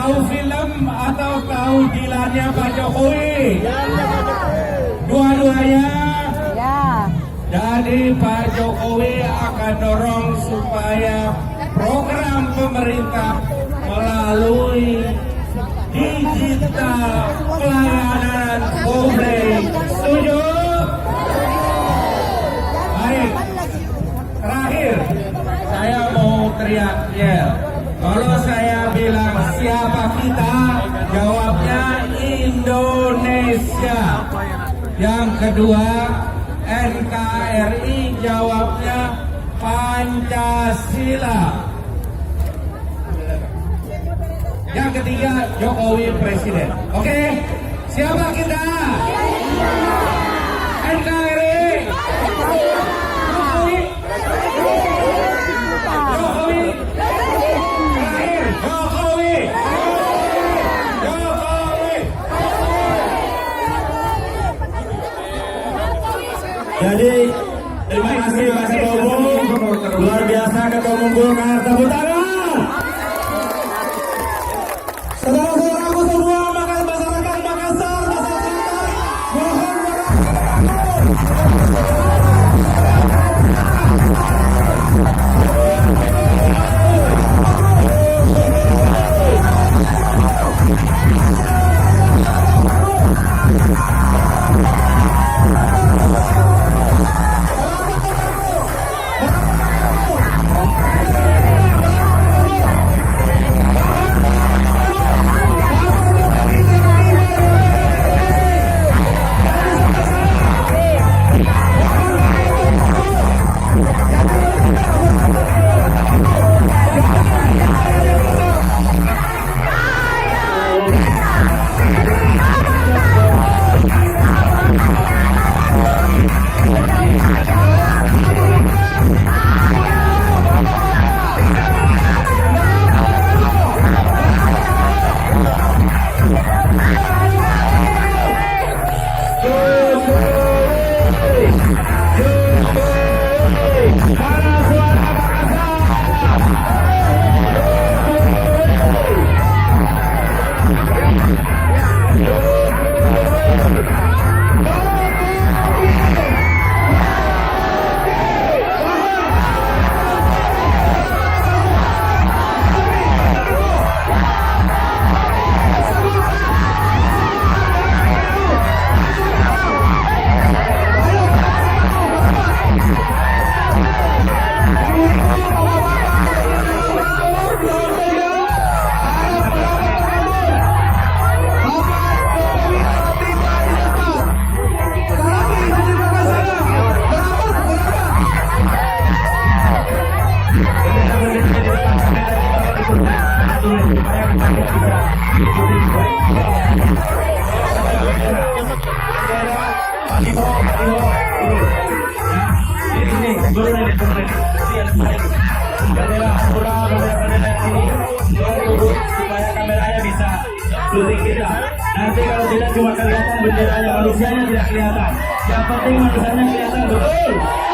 Tahu film atau tahu dilannya Pak Jokowi? Dua-duanya. Ya. Jadi Pak Jokowi akan dorong supaya program pemerintah melalui digital pelayanan publik. Setuju? Baik. Terakhir, saya mau teriak yel. Kalau saya bilang siapa kita, jawabnya Indonesia. Yang kedua, NKRI, jawabnya Pancasila. Yang ketiga, Jokowi presiden. Oke, siapa kita? NKRI. Jokowi. Jokowi. Terakhir, Jokowi. Jokowi. Jadi terima kasih Mas Ketua Umum, luar biasa Ketua Umum Golkar, tepuk tangan. Saudara-saudaraku semua, masyarakat Makassar, masyarakat mohon supaya kameranya bisa syuting kita. Nanti kalau tidak cuma kelihatan benderanya, manusianya tidak kelihatan. Yang penting manusianya kelihatan, betul.